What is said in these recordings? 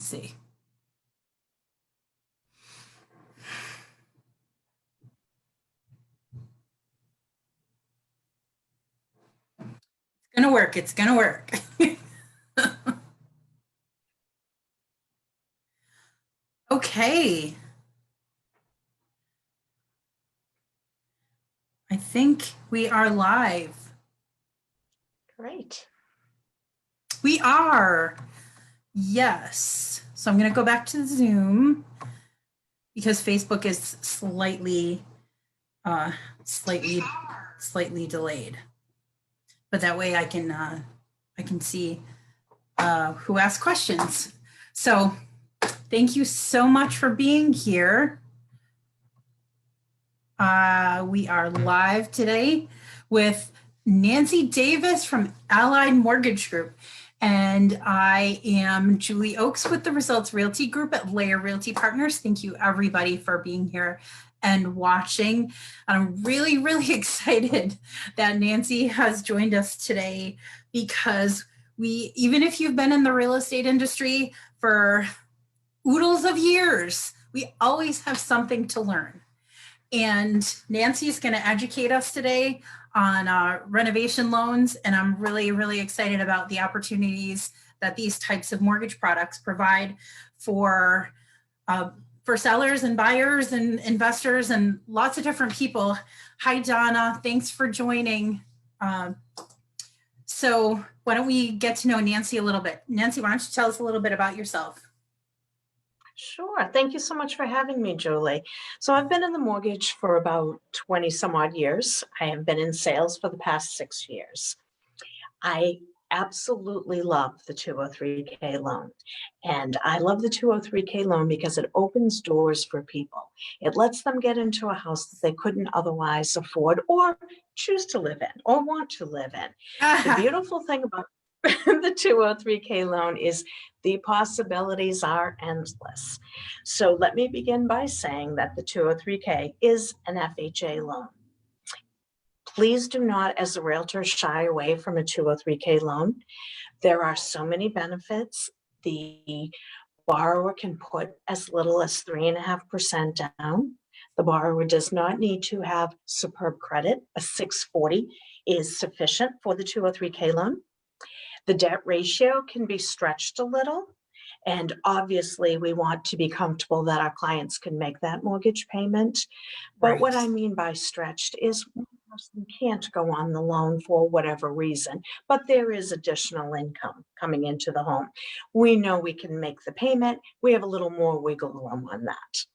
see. It's gonna work. It's gonna work. Okay. I think we are live. Great. We are. Yes. So I'm going to go back to Zoom because Facebook is slightly delayed. But that way I can see who asked questions. So thank you so much for being here. We are live today with Nancy Davis from Allied Mortgage Group. And I am Julie Oakes with the Results Realty Group at Layer Realty Partners. Thank you everybody for being here and watching. I'm really, really excited that Nancy has joined us today because even if you've been in the real estate industry for oodles of years, we always have something to learn. And Nancy is going to educate us today on renovation loans. And I'm really, really excited about the opportunities that these types of mortgage products provide for sellers and buyers and investors and lots of different people. Hi, Donna. Thanks for joining. So why don't we get to know Nancy a little bit? Nancy, why don't you tell us a little bit about yourself? Sure. Thank you so much for having me, Julie. So I've been in the mortgage for about 20 some odd years. I have been in sales for the past 6 years. I absolutely love the 203K loan. And I love the 203K loan because it opens doors for people. It lets them get into a house that they couldn't otherwise afford or choose to live in or want to live in. The beautiful thing about the 203K loan is the possibilities are endless. So let me begin by saying that the 203K is an FHA loan. Please do not, as a realtor, shy away from a 203K loan. There are so many benefits. The borrower can put as little as 3.5% down. The borrower does not need to have superb credit. A 640 is sufficient for the 203K loan. The debt ratio can be stretched a little. And obviously, we want to be comfortable that our clients can make that mortgage payment. But Right. what I mean by stretched is one person can't go on the loan for whatever reason, but there is additional income coming into the home. We know we can make the payment. We have a little more wiggle room on that.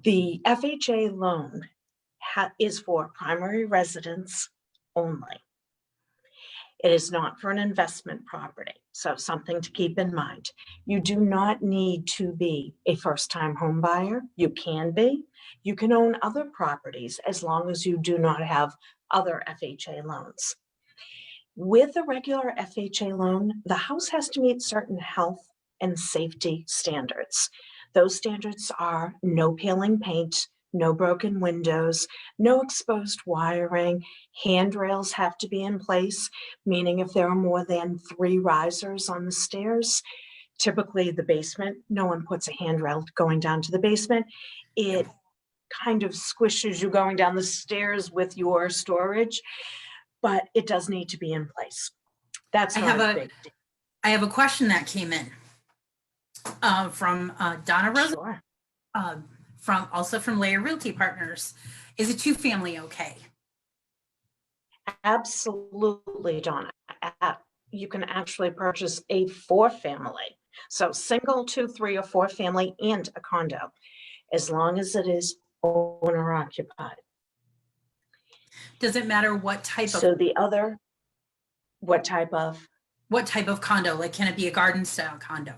The FHA loan is for primary residence only. It is not for an investment property. So something to keep in mind. You do not need to be a first-time home buyer. You can be. You can own other properties as long as you do not have other FHA loans. With a regular FHA loan, the house has to meet certain health and safety standards. Those standards are no peeling paint, no broken windows, no exposed wiring, handrails have to be in place, meaning if there are more than 3 risers on the stairs, typically the basement, no one puts a handrail going down to the basement. It kind of squishes you going down the stairs with your storage, but it does need to be in place. That's not a big deal. I have a question that came in from Donna Rose. Sure. From Layer Realty Partners. Is a 2-family okay? Absolutely, Donna. You can actually purchase a 4-family. So single, 2, 3, or 4-family and a condo, as long as it is owner occupied. Does it matter what type of? So the other, what type of? What type of condo? Like, can it be a garden style condo?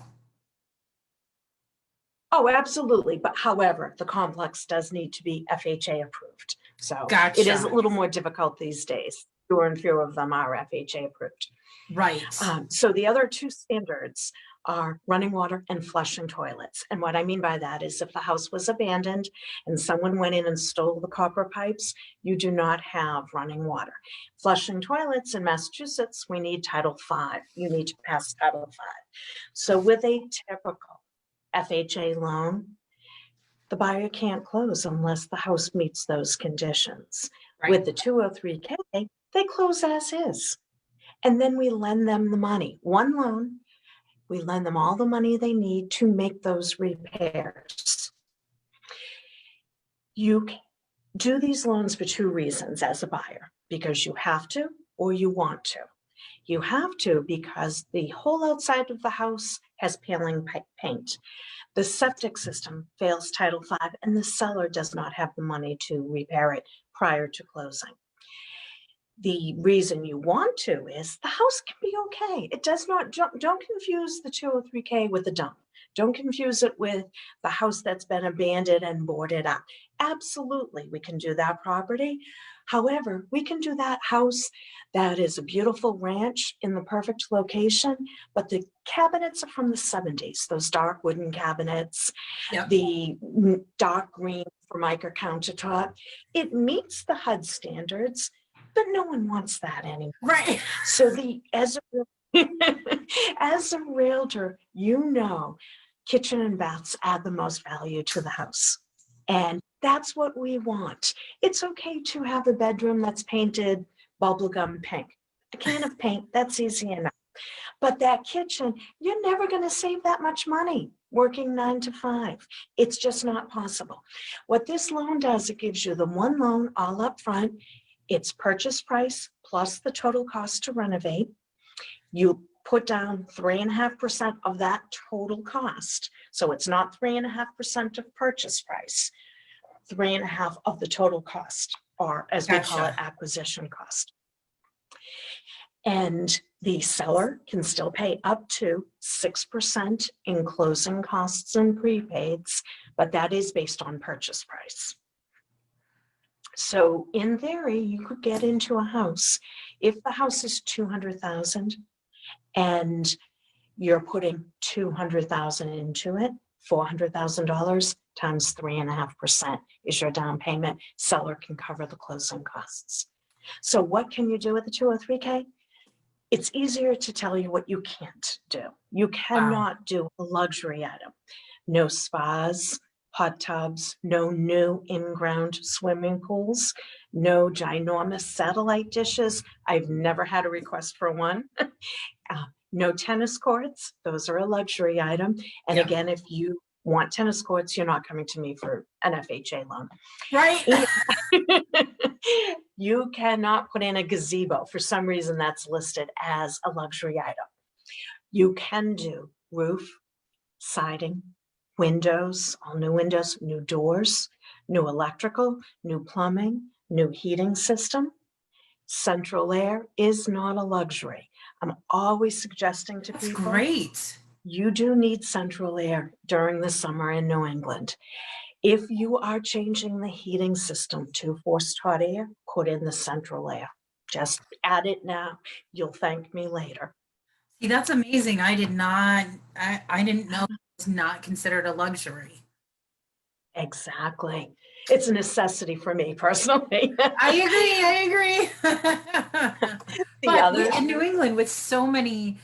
Oh, absolutely. But however, the complex does need to be FHA approved. So Gotcha. It is a little more difficult these days. Fewer and fewer of them are FHA approved. Right. So the other 2 standards are running water and flushing toilets. And what I mean by that is if the house was abandoned and someone went in and stole the copper pipes, you do not have running water. Flushing toilets in Massachusetts, we need Title V. You need to pass Title V. So with a typical FHA loan, the buyer can't close unless the house meets those conditions. Right. With the 203K, they close as is. And then we lend them the money. One loan, we lend them all the money they need to make those repairs. You do these loans for two reasons as a buyer, because you have to or you want to. You have to because the whole outside of the house has peeling paint. The septic system fails Title V, and the seller does not have the money to repair it prior to closing. The reason you want to is the house can be okay. It does not, don't confuse the 203K with the dump. Don't confuse it with the house that's been abandoned and boarded up. Absolutely, we can do that property. However, we can do that house that is a beautiful ranch in the perfect location, but the cabinets are from the 70s, those dark wooden cabinets, Yep. the dark green Formica countertop. It meets the HUD standards, but no one wants that anymore. Right. So as a realtor, you know, kitchen and baths add the most value to the house. And that's what we want. It's okay to have a bedroom that's painted bubblegum pink. A can of paint, that's easy enough. But that kitchen, you're never going to save that much money working 9 to 5. It's just not possible. What this loan does, it gives you the one loan all up front. It's purchase price plus the total cost to renovate. You put down 3.5% of that total cost. So it's not 3.5% of purchase price, 3.5% of the total cost, or as we call it, Gotcha. acquisition cost. And the seller can still pay up to 6% in closing costs and prepaids, but that is based on purchase price. So in theory, you could get into a house. If the house is $200,000 and you're putting $200,000 into it, $400,000 times 3.5% is your down payment. Seller can cover the closing costs. So what can you do with the 203K? It's easier to tell you what you can't do. You cannot do a luxury item. No spas, hot tubs, no new in-ground swimming pools, no ginormous satellite dishes. I've never had a request for one. No tennis courts. Those are a luxury item. And Yeah. again, if you want tennis courts, you're not coming to me for an FHA loan. Right. You cannot put in a gazebo. For some reason, that's listed as a luxury item. You can do roof, siding, windows, all new windows, new doors, new electrical, new plumbing, new heating system. Central air is not a luxury. I'm always suggesting to That's people, great. you do need central air during the summer in New England. If you are changing the heating system to forced hot air, put in the central air. Just add it now. You'll thank me later. See, that's amazing. I did not, I didn't know it was not considered a luxury. Exactly. It's a necessity for me personally. I agree. The But others, in New England, with so many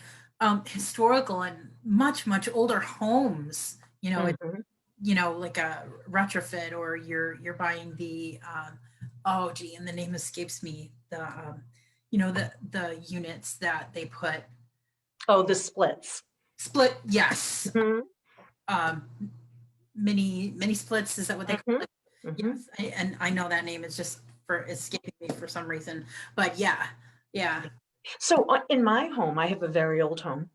historical and much older homes, Mhm. like a retrofit, or you're buying the oh gee, and the name escapes me, the units that they put Oh, the splits. split, yes, Mhm. um mini splits, is that what they call Mhm. it? Mhm. Yes, and I know that name is just for escaping me for some reason, but yeah. So in my home, I have a very old home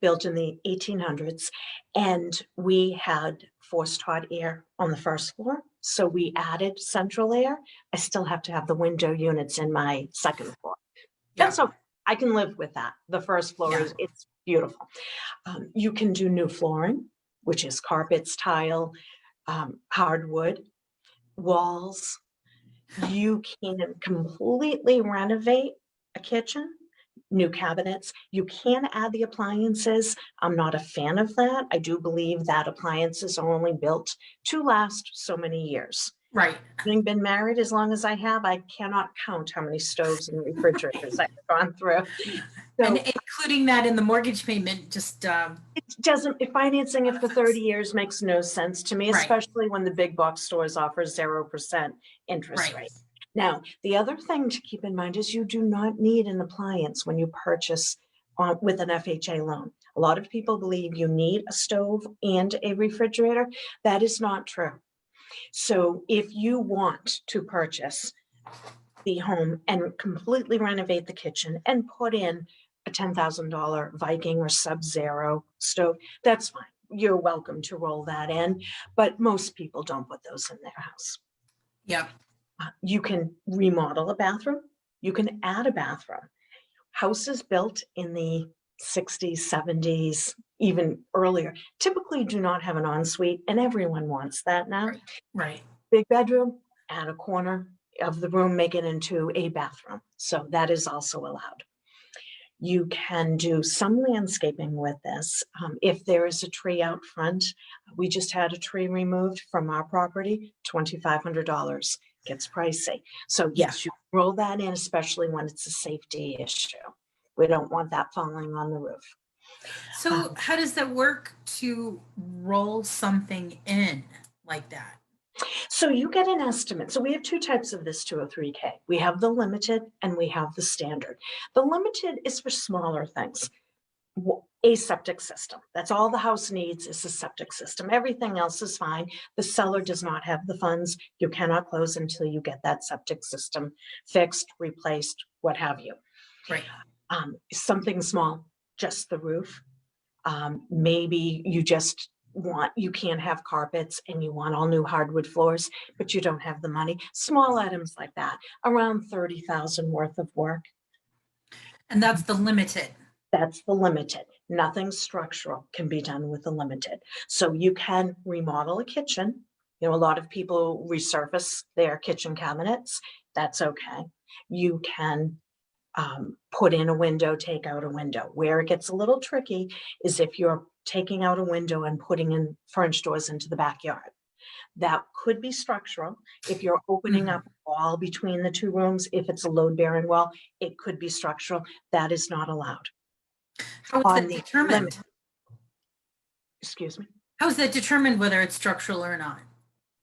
built in the 1800s, and we had forced hot air on the first floor. So we added central air. I still have to have the window units in my second floor. Yeah. That's okay. I can live with that. The first floor Yeah. it's beautiful. You can do new flooring, which is carpets, tile, hardwood, walls. You can completely renovate a kitchen, new cabinets. You can add the appliances. I'm not a fan of that. I do believe that appliances are only built to last so many years. Right. Having been married as long as I have, I cannot count how many stoves and refrigerators I've gone through. And So including that in the mortgage payment, just, it doesn't, financing it for 30 years makes no sense to me, Right. especially when the big box stores offer 0% interest right. rate. Now, the other thing to keep in mind is you do not need an appliance when you purchase with an FHA loan. A lot of people believe you need a stove and a refrigerator. That is not true. So if you want to purchase the home and completely renovate the kitchen and put in a $10,000 Viking or Sub-Zero stove, that's fine. You're welcome to roll that in, but most people don't put those in their house. Yep. You can remodel a bathroom. You can add a bathroom. Houses built in the 60s, 70s, even earlier, typically do not have an ensuite, and everyone wants that now. Right. Right. Big bedroom, add a corner of the room, make it into a bathroom. So that is also allowed. You can do some landscaping with this. If there is a tree out front, we just had a tree removed from our property, $2,500. Gets pricey. So yes, you roll that in, especially when it's a safety issue. We don't want that falling on the roof. So how does that work to roll something in like that? So you get an estimate. So we have two types of this 203K. We have the limited and we have the standard. The limited is for smaller things. A septic system. That's all the house needs is a septic system. Everything else is fine. The seller does not have the funds. You cannot close until you get that septic system fixed, replaced, what have you. Right. Something small, just the roof. Maybe you can't have carpets and you want all new hardwood floors, but you don't have the money. Small items like that, around 30,000 worth of work. And that's the limited. That's the limited. Nothing structural can be done with the limited. So you can remodel a kitchen. You know, a lot of people resurface their kitchen cabinets. That's okay. You can put in a window, take out a window. Where it gets a little tricky is if you're taking out a window and putting in French doors into the backyard. That could be structural. If you're opening up a wall between the two rooms, if it's a load-bearing wall, it could be structural. That is not allowed. How is that determined? Excuse me. How is that determined whether it's structural or not?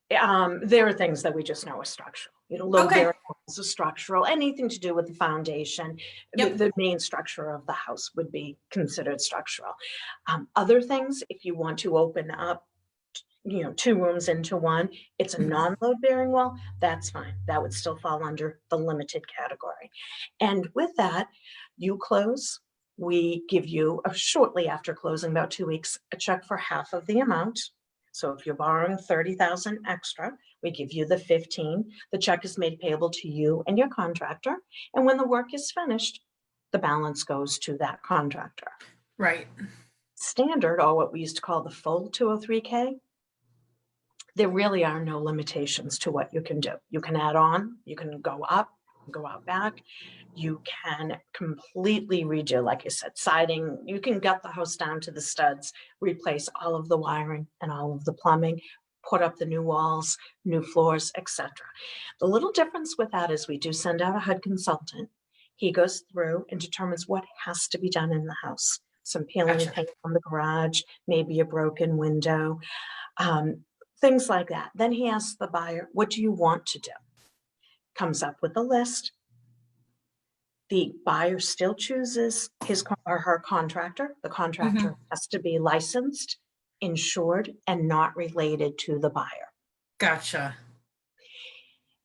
There are things that we just know are structural. You know, load-bearing walls are structural. Anything to do with the foundation, the main structure of the house would be considered structural. Other things, if you want to open up, you know, two rooms into one, it's a non-load-bearing wall, that's fine. That would still fall under the limited category. And with that, you close. We give you, shortly after closing, about 2 weeks, a check for half of the amount. So if you're borrowing 30,000 extra, we give you the 15. The check is made payable to you and your contractor. And when the work is finished, the balance goes to that contractor. Right. Standard, or what we used to call the full 203K, there really are no limitations to what you can do. You can add on, you can go up, go out back. You can completely redo, like I said, siding. You can gut the house down to the studs, replace all of the wiring and all of the plumbing, put up the new walls, new floors, etc. The little difference with that is we do send out a HUD consultant. He goes through and determines what has to be done in the house. Some peeling and paint on the garage, maybe a broken window, things like that. Then he asks the buyer, what do you want to do? Comes up with a list. The buyer still chooses his or her contractor. The contractor has to be licensed, insured, and not related to the buyer. Gotcha.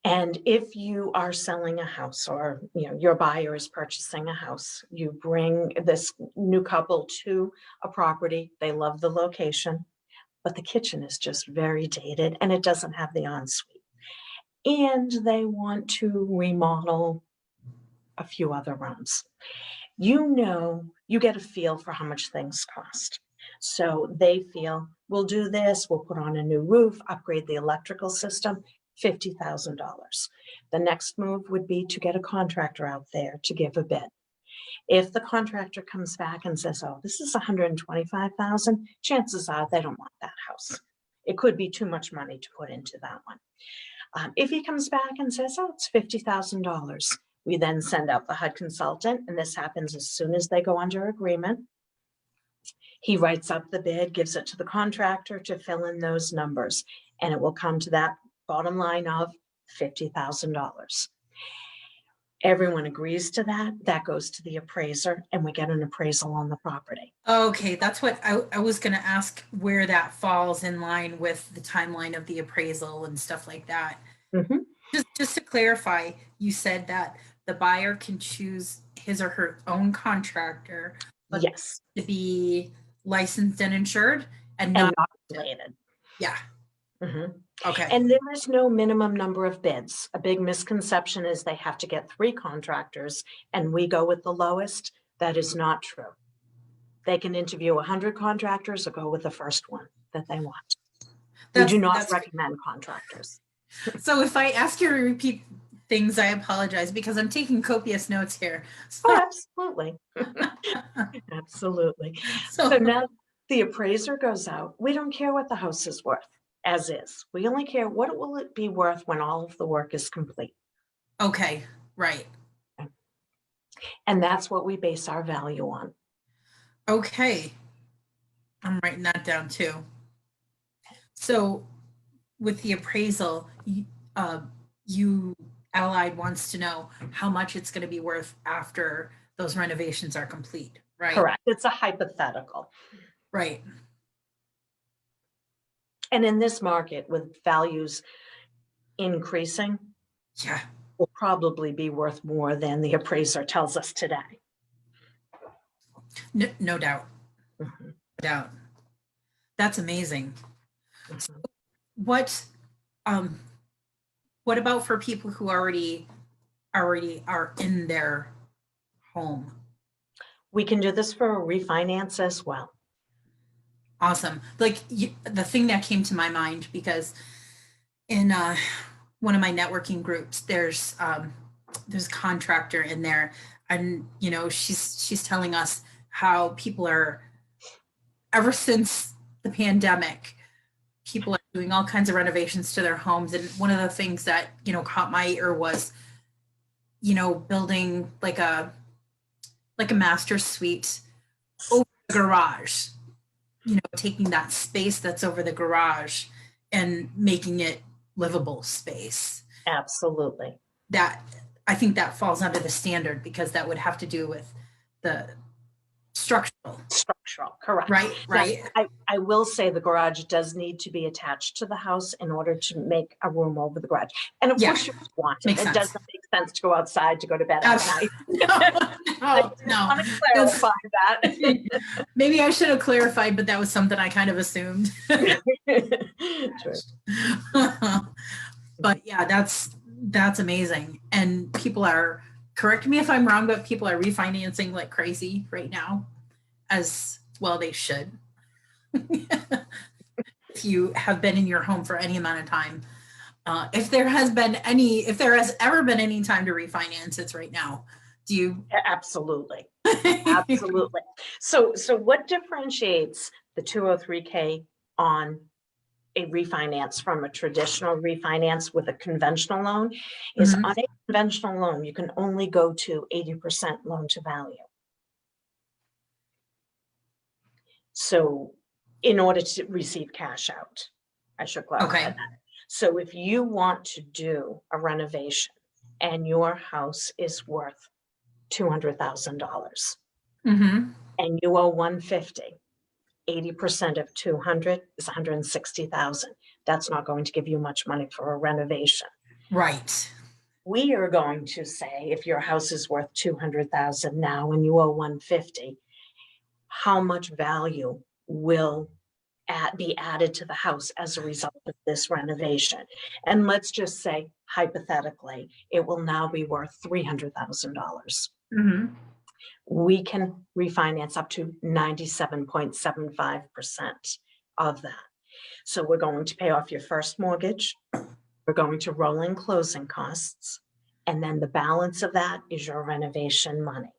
And if you are selling a house, or your buyer is purchasing a house, you bring this new couple to a property. They love the location, but the kitchen is just very dated and it doesn't have the ensuite. And they want to remodel a few other rooms. You get a feel for how much things cost. So they feel, we'll do this, we'll put on a new roof, upgrade the electrical system, $50,000. The next move would be to get a contractor out there to give a bid. If the contractor comes back and says, oh, this is 125,000, chances are they don't want that house. It could be too much money to put into that one. If he comes back and says, oh, it's $50,000, we then send out the HUD consultant, and this happens as soon as they go under agreement. He writes up the bid, gives it to the contractor to fill in those numbers, and it will come to that bottom line of $50,000. Everyone agrees to that. That goes to the appraiser, and we get an appraisal on the property. Okay, that's what I was going to ask, where that falls in line with the timeline of the appraisal and stuff like that. Mhm. Just to clarify, you said that the buyer can choose his or her own contractor, but Yes, to be licensed and insured and and not, not related. yeah, Mhm. okay. And there is no minimum number of bids. A big misconception is they have to get 3 contractors and we go with the lowest. That is not true. They can interview 100 contractors or go with the first one that they want. We do not recommend contractors. So if I ask you to repeat things, I apologize because I'm taking copious notes here. Oh, absolutely. Absolutely. So now the appraiser goes out. We don't care what the house is worth as is. We only care what will it be worth when all of the work is complete. Okay, right. And that's what we base our value on. Okay. I'm writing that down too. So with the appraisal, you Allied wants to know how much it's going to be worth after those renovations are complete, right? Correct. It's a hypothetical. Right. And in this market with values increasing, Yeah. will probably be worth more than the appraiser tells us today. No doubt. Mhm. No doubt. That's amazing. Mhm. What about for people who already are in their home? We can do this for a refinance as well. Awesome. Like the thing that came to my mind, because in one of my networking groups, there's a contractor in there, and she's telling us how people are, ever since the pandemic, people are doing all kinds of renovations to their homes. And one of the things that caught my ear was building like a master suite over the garage, taking that space that's over the garage and making it livable space. Absolutely. That, I think that falls under the standard, because that would have to do with the Structural, correct. Right. Now, I will say the garage does need to be attached to the house in order to make a room over the garage. And of course you want it. It doesn't make sense to go outside to go to bed at night. No. I want to clarify that. Maybe I should have clarified, but that was something I kind of assumed. True. But yeah, that's amazing. And people are, correct me if I'm wrong, but people are refinancing like crazy right now, as well they should. If you have been in your home for any amount of time, if there has ever been any time to refinance, it's right now. Do you? Absolutely. Absolutely. So what differentiates the 203K on a refinance from a traditional refinance with a conventional loan is on a conventional loan, you can only go to 80% loan to value. So in order to receive cash out, I should clarify that. So if you want to do a renovation and your house is worth $200,000 and you owe 150, 80% of 200 is 160,000. That's not going to give you much money for a renovation. Right. We are going to say, if your house is worth 200,000 now and you owe 150, how much value will be added to the house as a result of this renovation? And let's just say, hypothetically, it will now be worth $300,000. We can refinance up to 97.75% of that. So we're going to pay off your first mortgage. We're going to roll in closing costs. And then the balance of that is your renovation money.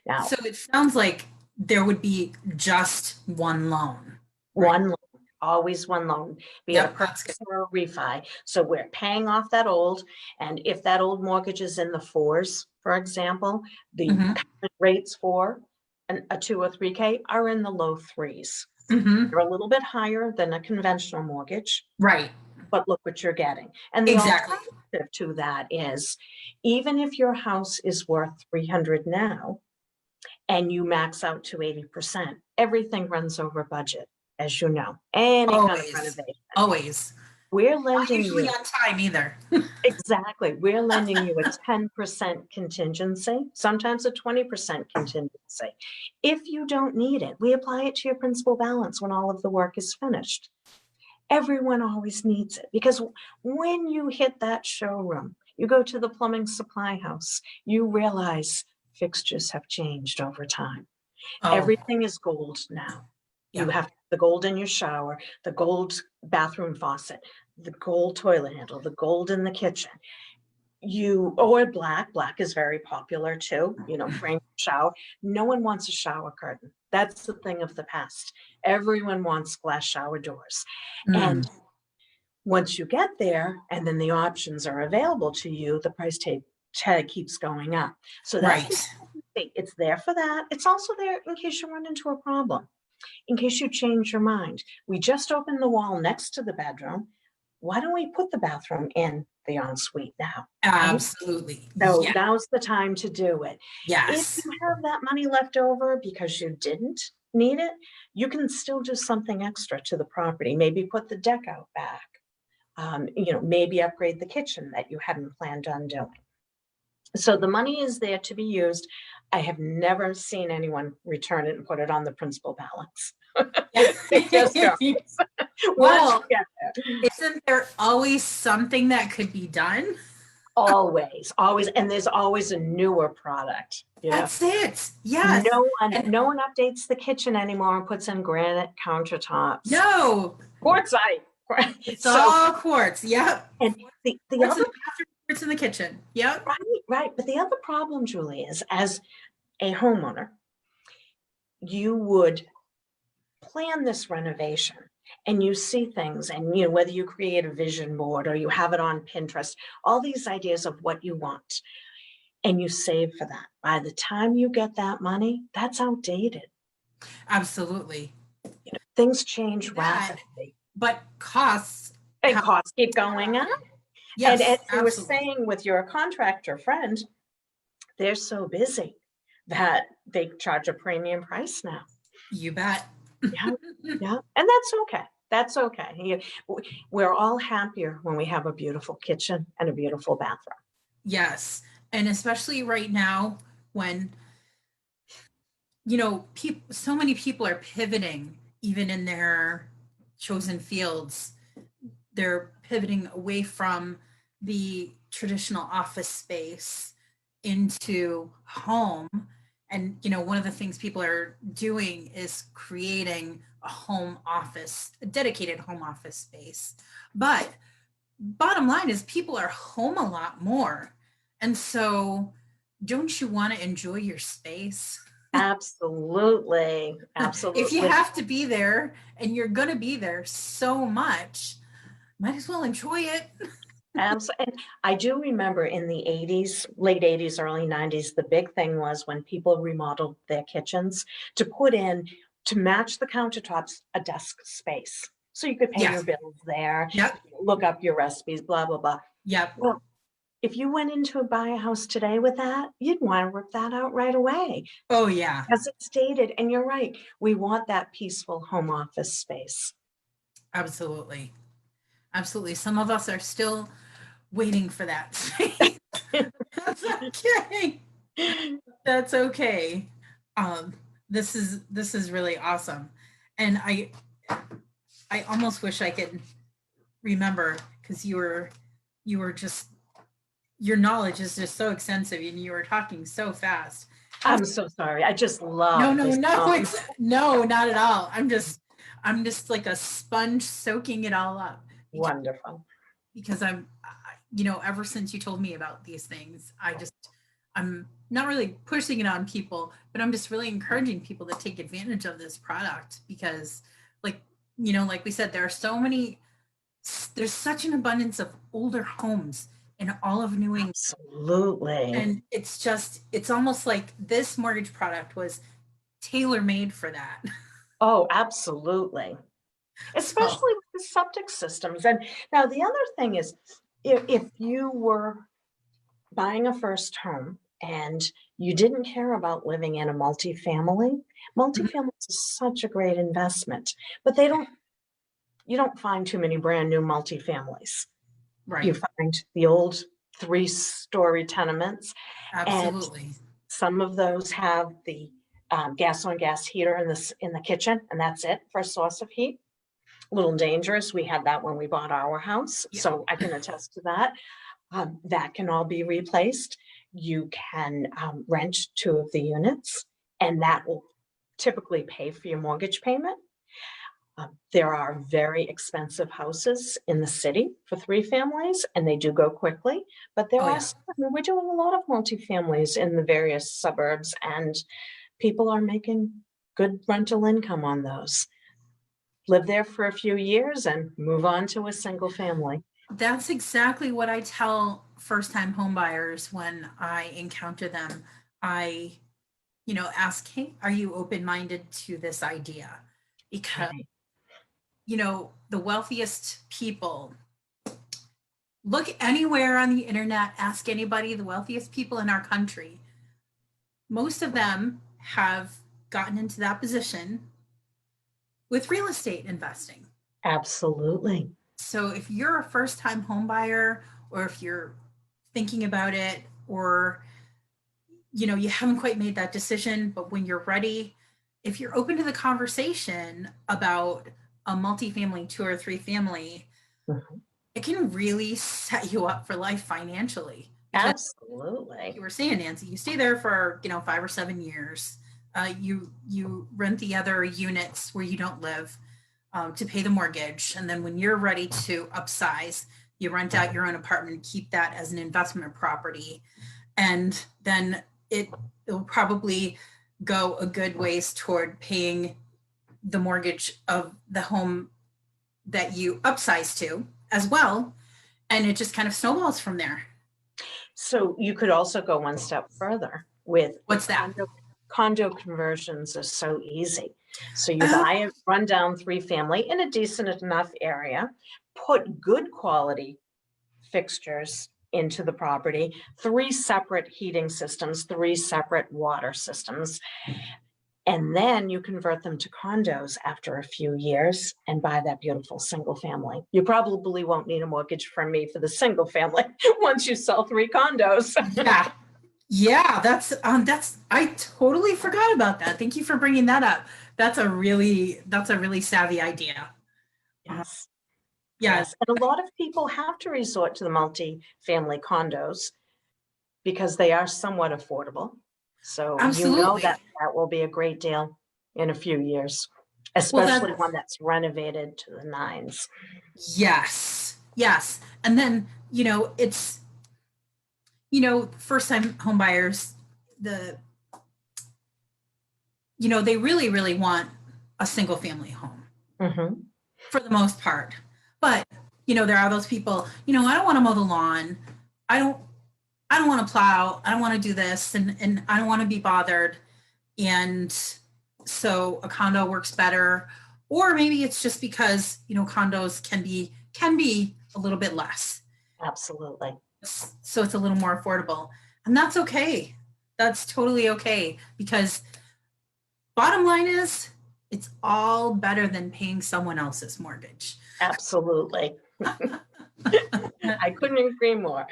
Now, So it sounds like there would be just one loan, right? one loan, always one loan, be it a Yep, that's good. purchase or a refi. So we're paying off that old, and if that old mortgage is in the fours, for example, the Hmm. current rates for a 2 or 3K are in the low threes. Hmm. They're a little bit higher than a conventional mortgage, Right, but look what you're getting. And the exactly. alternative to that is, even if your house is worth 300 now and you max out to 80%, everything runs over budget, as you know, any kind of Always, renovation. always. We're Not lending usually you, on time either. exactly, we're lending you a 10% contingency, sometimes a 20% contingency. If you don't need it, we apply it to your principal balance when all of the work is finished. Everyone always needs it, because when you hit that showroom, you go to the plumbing supply house, you realize fixtures have changed over time. Oh, Everything is gold now. You yep. have the gold in your shower, the gold bathroom faucet, the gold toilet handle, the gold in the kitchen. Or black is very popular too, frame shower. No one wants a shower curtain. That's the thing of the past. Everyone wants glass shower doors. Mm, And once you get there and then the options are available to you, the tag keeps going up. So that's the right. thing. It's there for that. It's also there in case you run into a problem, in case you change your mind. We just opened the wall next to the bedroom. Why don't we put the bathroom in the ensuite now, right? Absolutely. So Yeah. now's the time to do it. If Yes. you have that money left over because you didn't need it, you can still do something extra to the property. Maybe put the deck out back. Maybe upgrade the kitchen that you hadn't planned on doing. So the money is there to be used. I have never seen anyone return it and put it on the principal balance. It just goes. Once you Well, get there. isn't there always something that could be done? Always, always, and there's always a newer product. That's it. Yes. No one updates the kitchen anymore and puts in granite countertops. No, Quartzite. it's So, all quartz. Yep. and the Quartz in other, the bathroom, quartz in the kitchen. Yep. right, but the other problem, Julie, is as a homeowner, you would plan this renovation and you see things, and whether you create a vision board or you have it on Pinterest, all these ideas of what you want, and you save for that. By the time you get that money, that's outdated. Absolutely. Things change That, rapidly but costs and have costs keep going up. And as yes, you were absolutely. saying with your contractor friend, they're so busy that they charge a premium price now. You bet. Yeah, yeah. And that's okay. That's okay. We're all happier when we have a beautiful kitchen and a beautiful bathroom. Yes. And especially right now when, so many people are pivoting even in their chosen fields. They're pivoting away from the traditional office space into home. And, one of the things people are doing is creating a dedicated home office space. But bottom line is people are home a lot more. And so don't you want to enjoy your space? Absolutely. If you Absolutely. have to be there and you're going to be there so much, might as well enjoy it. Absolutely. And I do remember in the 80s, late 80s, early 90s, the big thing was when people remodeled their kitchens to put in, to match the countertops, a desk space. So you could pay your Yes. bills there, Yep. look up your recipes, blah, blah, blah. Yep. Well, if you went into buy a house today with that, you'd want to work that out right away. Oh, yeah. As it's stated, and you're right, we want that peaceful home office space. Absolutely. Absolutely. Some of us are still waiting for that. That's okay. That's okay. This is really awesome. And I almost wish I could remember because you were just your knowledge is just so extensive and you were talking so fast. I'm so sorry. I just No, love no, this. no, no, not at all. I'm just like a sponge soaking it all up Wonderful. because ever since you told me about these things, I'm not really pushing it on people, but I'm just really encouraging people to take advantage of this product because, like, like we said, there's such an abundance of older homes in all of New England. Absolutely. And it's almost like this mortgage product was tailor made for that. Oh, absolutely. So, Especially with the septic systems. And now the other thing is, if you were buying a first home and you didn't care about living in a multifamily, mhm, multifamily is such a great investment, but you don't find too many brand new multifamilies. You right. find the old 3-story tenements, and Absolutely. some of those have the gas on gas heater in the kitchen, and that's it for a source of heat. A little dangerous. We had that when we bought our house, Yeah. so I can attest to that. That can all be replaced. You can rent 2 of the units, and that will typically pay for your mortgage payment. There are very expensive houses in the city for 3 families, and they do go quickly, but there Oh, are yeah. some, we're doing a lot of multifamilies in the various suburbs, and people are making good rental income on those. Live there for a few years and move on to a single family. That's exactly what I tell first time home buyers when I encounter them. I, ask, hey, are you open minded to this idea? Because, Right. the wealthiest people, look anywhere on the internet, ask anybody, the wealthiest people in our country, most of them have gotten into that position with real estate investing. Absolutely. So if you're a first time home buyer or if you're thinking about it or you haven't quite made that decision, but when you're ready, if you're open to the conversation about a multifamily 2 or 3 family, Mhm. it can really set you up for life financially because like Absolutely. you were saying, Nancy, you stay there for 5 or 7 years. You rent the other units where you don't live to pay the mortgage, and then when you're ready to upsize, you rent out your own apartment and keep that as an investment property, and then it will probably go a good ways toward paying the mortgage of the home that you upsize to as well, and it just kind of snowballs from there. So you could also go one step further with What's that? condo conversions are so easy. So you Oh, buy a rundown 3-family in a decent enough area, put good quality fixtures into the property, 3 separate heating systems, 3 separate water systems, and then you convert them to condos after a few years and buy that beautiful single family. You probably won't need a mortgage from me for the single family once you sell 3 condos. yeah. Yeah, that's I totally forgot about that. Thank you for bringing that up. That's a really savvy idea. Uh, Yes. yeah, Yes, and a lot of people have to resort to the multi-family condos because they are somewhat affordable. So absolutely. that will be a great deal in a few years, Well, especially that one that's renovated to the nines. yes. Yes. And then, it's first time home buyers, the they really really want a single family home Mhm. for the most part. But, there are those people, I don't want to mow the lawn. I don't I don't want to plow. I don't want to do this and I don't want to be bothered. And so a condo works better. Or maybe it's just because, condos can be a little bit less. Absolutely. So it's a little more affordable. And that's okay. That's totally okay because bottom line is it's all better than paying someone else's mortgage. Absolutely. I couldn't agree more.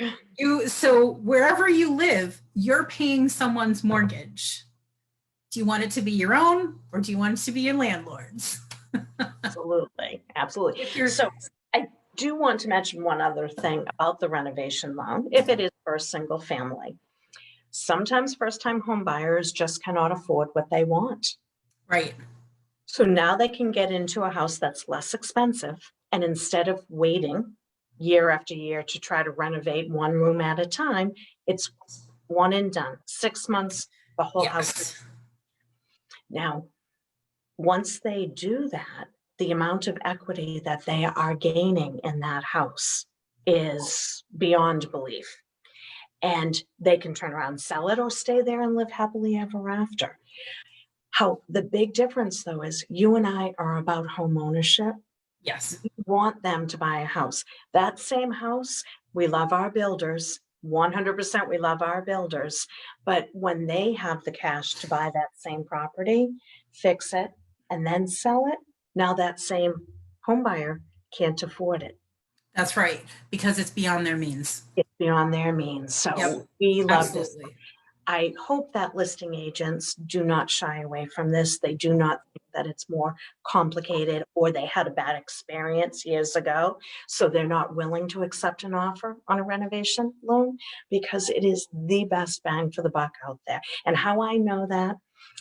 So wherever you live, you're paying someone's mortgage. Do you want it to be your own or do you want it to be your landlord's? Absolutely. Absolutely. If you're So I do want to mention one other thing about the renovation loan, if it is for a single family. Sometimes first-time home buyers just cannot afford what they want. right, So now they can get into a house that's less expensive, and instead of waiting year after year to try to renovate one room at a time, it's one and done, 6 months, the whole house. Yes. Now, once they do that, the amount of equity that they are gaining in that house is beyond belief. And they can turn around, sell it, or stay there and live happily ever after. How the big difference though is you and I are about home ownership. Yes. We want them to buy a house. That same house, we love our builders. 100% we love our builders. But when they have the cash to buy that same property, fix it, and then sell it, now that same home buyer can't afford it. That's right, because it's beyond their means. It's beyond their means. So Yep, we love this. absolutely. I hope that listing agents do not shy away from this. They do not think that it's more complicated or they had a bad experience years ago. So they're not willing to accept an offer on a renovation loan because it is the best bang for the buck out there. And how I know that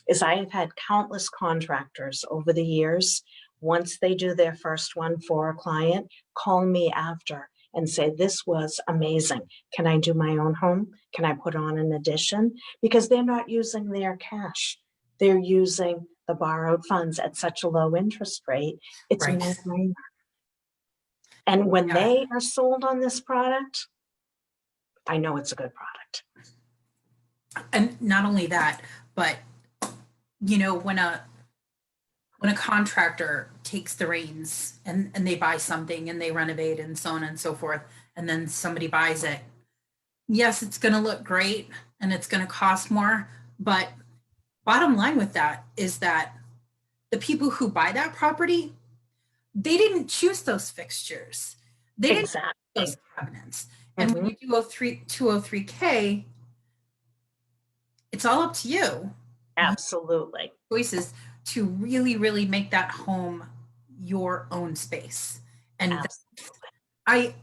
is I have had countless contractors over the years. Once they do their first one for a client, call me after and say, this was amazing. Can I do my own home? Can I put on an addition? Because they're not using their cash. They're using the borrowed funds at such a low interest rate. It's a Right. no-brainer. And when Yeah. they are sold on this product, I know it's a good product. And not only that, but you know, when a contractor takes the reins and they buy something and they renovate and so on and so forth, and then somebody buys it, yes, it's going to look great and it's going to cost more, but bottom line with that is that the people who buy that property, they didn't choose those fixtures. They didn't Exactly. choose those cabinets. And when you do 203K, it's all up to you. Absolutely. Choices to really, really make that home your own space. And Absolutely.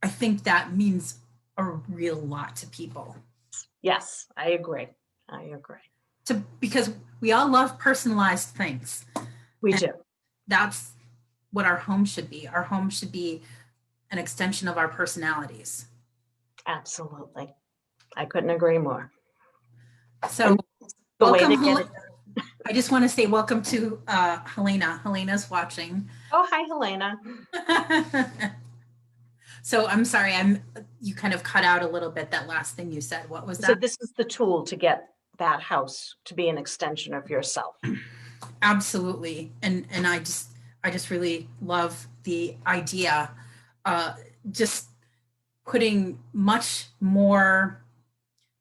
I think that means a real lot to people. Yes, I agree. I agree. Because we all love personalized things. We do. That's what our home should be. Our home should be an extension of our personalities. Absolutely. I couldn't agree more. So And the way welcome, to get it. I just want to say welcome to Helena. Helena's watching. Oh, hi, Helena. So I'm sorry, you kind of cut out a little bit, that last thing you said. What was that? So this is the tool to get that house to be an extension of yourself. Absolutely. And I just really love the idea, just putting much more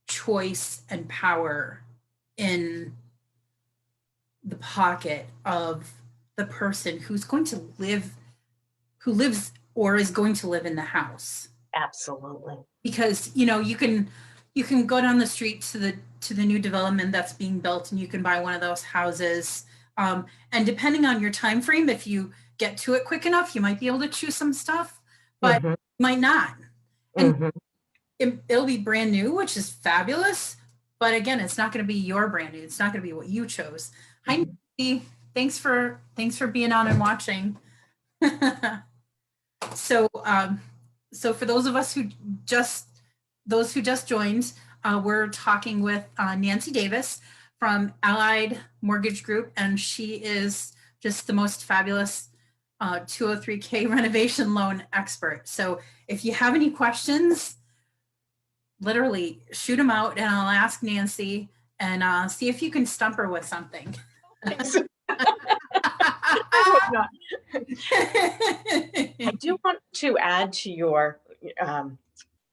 choice and power in the pocket of the person who's going to live, who lives or is going to live in the house. Absolutely. Because you know, you can go down the street to the new development that's being built and you can buy one of those houses, and depending on your time frame, if you get to it quick enough, you might be able to choose some stuff, but might not. And it'll be brand new, which is fabulous, but again, it's not going to be your brand new. It's not going to be what you chose. Hi, Nancy. Thanks for being on and watching. So for those of us who just joined, we're talking with Nancy Davis from Allied Mortgage Group, and she is just the most fabulous 203K renovation loan expert. So if you have any questions, literally shoot them out and I'll ask Nancy and see if you can stump her with something. I do want to add to your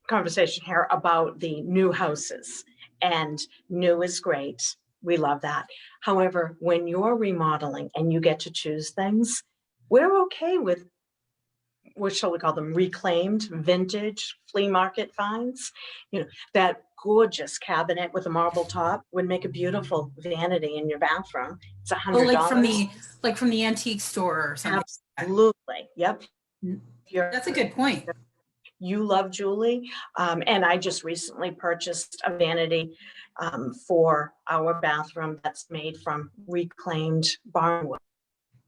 conversation here about the new houses, and new is great. We love that. However, when you're remodeling and you get to choose things, we're okay with, what shall we call them, reclaimed, vintage, flea market finds. You know, that gorgeous cabinet with a marble top would make a beautiful vanity in your bathroom. It's $100. Like from the antique store or something. Absolutely. Yep. That's a good point. You love Julie. And I just recently purchased a vanity for our bathroom that's made from reclaimed barnwood.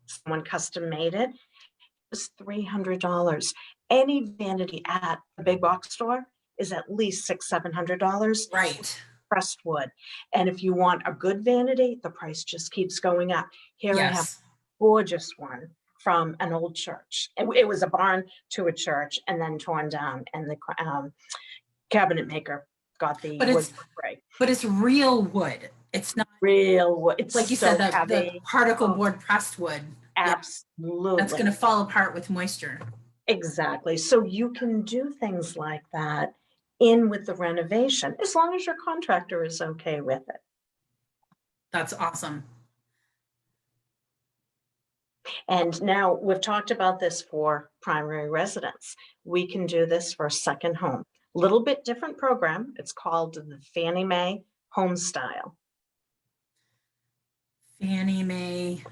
Someone custom made it. It was $300. Any vanity at a big box store is at least $600-700. Right. Pressed wood. And if you want a good vanity, the price just keeps going up. Here I have Yes. gorgeous one from an old church. It was a barn to a church and then torn down, and the cabinet maker got the But wood it's for free. but it's real wood. It's not Real wood. It's like you so said, the heavy. particle Oh, board pressed wood. Yeah, that's absolutely. going to fall apart with moisture. Exactly. So you can do things like that in with the renovation, as long as your contractor is okay with it. That's awesome. And now we've talked about this for primary residence. We can do this for a second home. Little bit different program. It's called the Fannie Mae Home Style. Fannie Mae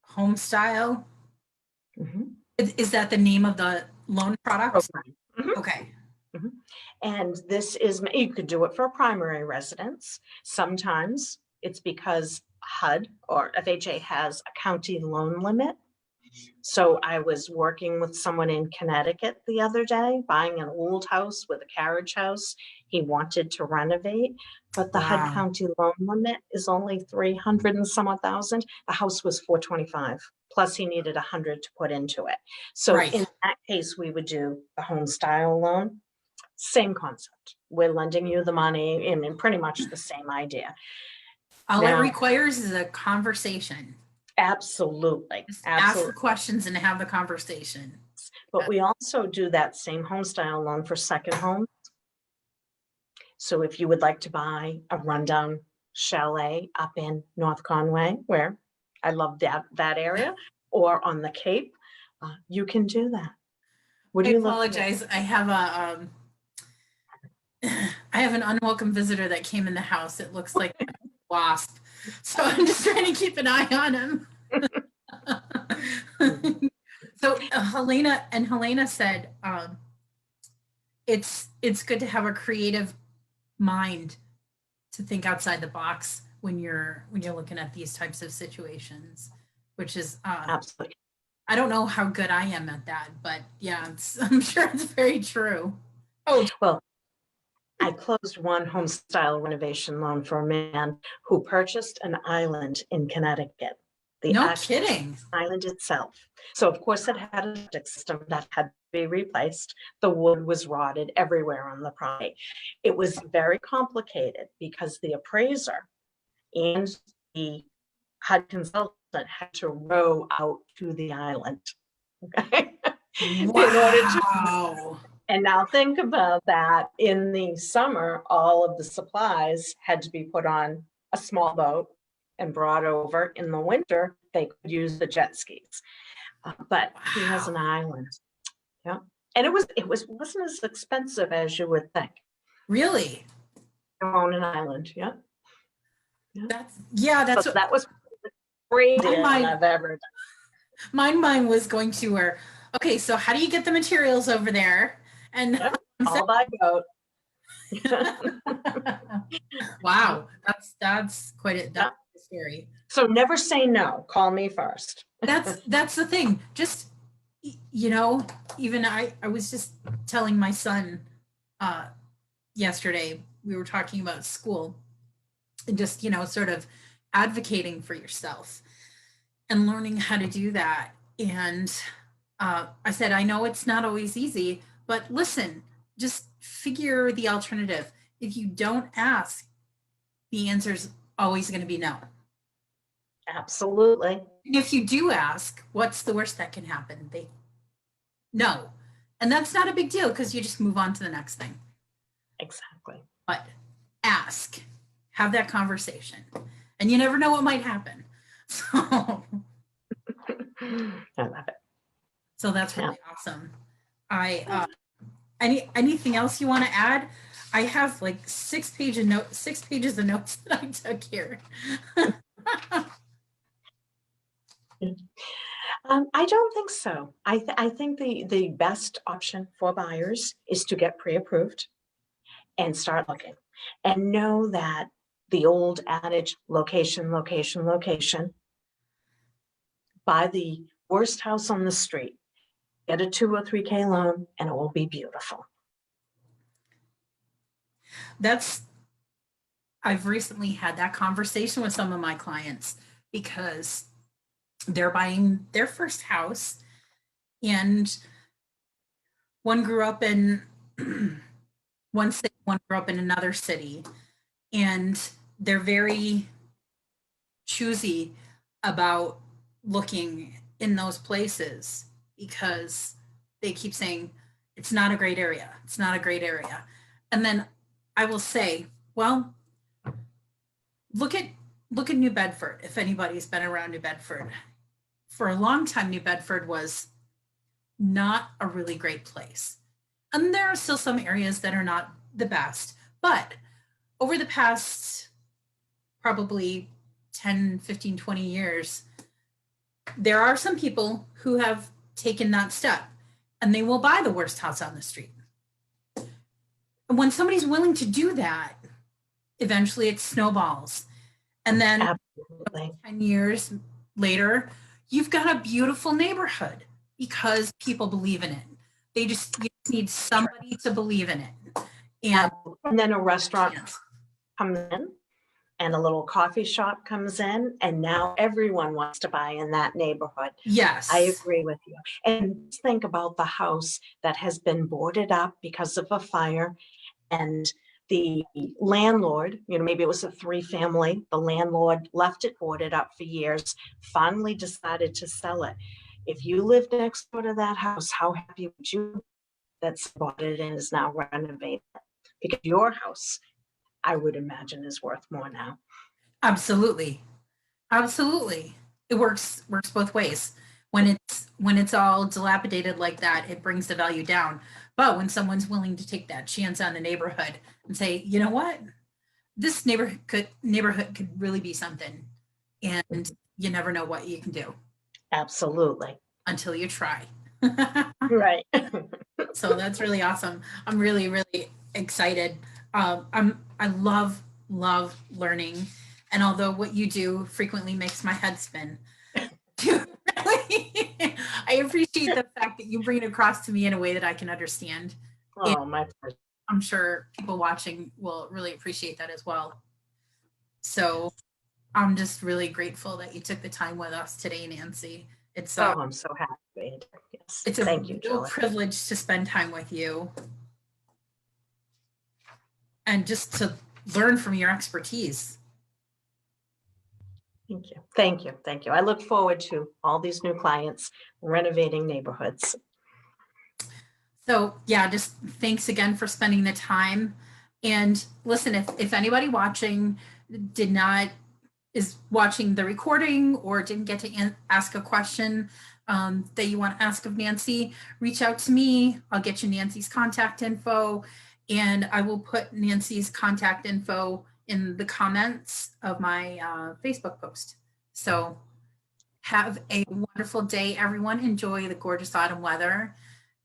Home Style. Mhm. Is that the name of the loan product? Program. Mhm. Okay. Mhm. And this is, you could do it for a primary residence. Sometimes it's because HUD or FHA has a county loan limit. So I was working with someone in Connecticut the other day, buying an old house with a carriage house. He wanted to renovate, but the HUD Wow. county loan limit is only 300 and some odd thousand. The house was 425, plus he needed 100 to put into it. So Right. in that case, we would do the home style loan. Same concept. We're lending you the money, I mean, pretty much the same idea. All it Now, requires is a conversation. absolutely, Just ask the absolutely. questions and have the conversation. But we also do that same home style loan for second home. So if you would like to buy a rundown chalet up in North Conway, where I love that area, or on the Cape, you can do that. What I do you look for? apologize. I have a I have an unwelcome visitor that came in the house. It looks like a wasp. So I'm just trying to keep an eye on him. So Helena said it's good to have a creative mind to think outside the box when you're looking at these types of situations, which is Absolutely. I don't know how good I am at that, but yeah, I'm sure it's very true. Oh, Well, I closed one home style renovation loan for a man who purchased an island in Connecticut. The no actual kidding. island itself. So of course it had a septic system that had to be replaced. The wood was rotted everywhere on the property. It was very complicated because the appraiser and the HUD consultant had to row out to the island. Okay. In order to, Wow. and now think about that. In the summer, all of the supplies had to be put on a small boat and brought over. In the winter, they could use the jet skis. But he has an island. Yeah. And wasn't as expensive as you would think Really? to own an island. Yeah. That's So what that was crazy my mind I've ever done. my mind was going to where, okay, so how do you get the materials over there? And Yeah. All by boat. wow, that's quite a that's scary. So never say no. Call me first. That's the thing. Just even I was just telling my son yesterday, we were talking about school and just, sort of advocating for yourself and learning how to do that. And I said, I know it's not always easy, but listen, just figure the alternative. If you don't ask, the answer's always going to be no. Absolutely. And if you do ask, what's the worst that can happen? They no. And that's not a big deal because you just move on to the next thing. Exactly. But ask, have that conversation, and you never know what might happen. So, I love it. so that's really awesome. Anything else you want to add? I have like 6 pages of notes that I took here. I don't think so. I think the best option for buyers is to get pre-approved and start looking, and know that the old adage, location, location, location. Buy the worst house on the street, get a 2 or 3K loan, and it will be beautiful. That's, I've recently had that conversation with some of my clients because they're buying their first house, and one grew up in one city, one grew up in another city, and they're very choosy about looking in those places because they keep saying it's not a great area. It's not a great area. And then I will say, well, look at look at New Bedford. If anybody's been around New Bedford, for a long time New Bedford was not a really great place. And there are still some areas that are not the best, but over the past probably 10, 15, 20 years, there are some people who have taken that step and they will buy the worst house on the street. And when somebody's willing to do that, eventually it snowballs. And then Absolutely. 10 years later, you've got a beautiful neighborhood because people believe in it. You just need somebody to believe in it. And then a restaurant comes in and a little coffee shop comes in, and now everyone wants to buy in that neighborhood. Yes. I agree with you. And think about the house that has been boarded up because of a fire, and the landlord, maybe it was a 3-family, the landlord left it boarded up for years, finally decided to sell it. If you lived next door to that house, how happy would you that's bought it and is now renovated? Because your house, I would imagine, is worth more now. Absolutely. Absolutely. It works both ways. When it's all dilapidated like that, it brings the value down. But when someone's willing to take that chance on the neighborhood and say, you know what, this neighborhood could really be something, and you never know what you can do Absolutely. until you try. Right. So that's really awesome. I'm really, really excited. I love learning, and although what you do frequently makes my head spin, I appreciate the fact that you bring it across to me in a way that I can understand. And Oh, my pleasure. I'm sure people watching will really appreciate that as well. So I'm just really grateful that you took the time with us today, Nancy. It's Oh, I'm so happy. Yes. it's a Thank you, real Julie. privilege to spend time with you and just to learn from your expertise. Thank you. Thank you. Thank you. I look forward to all these new clients renovating neighborhoods. So yeah, just thanks again for spending the time. And listen, if anybody watching did not is watching the recording or didn't get to ask a question that you want to ask of Nancy, reach out to me. I'll get you Nancy's contact info, and I will put Nancy's contact info in the comments of my Facebook post. So have a wonderful day, everyone. Enjoy the gorgeous autumn weather.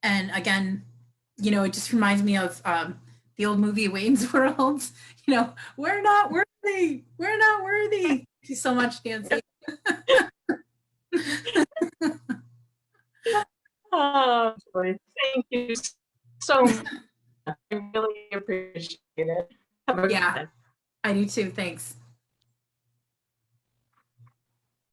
And again, it just reminds me of the old movie Wayne's World. We're not worthy. We're not worthy. Thank you so much, Nancy. Oh, thank you so much. I really appreciate it. Have a good Yeah, day. I do too. Thanks.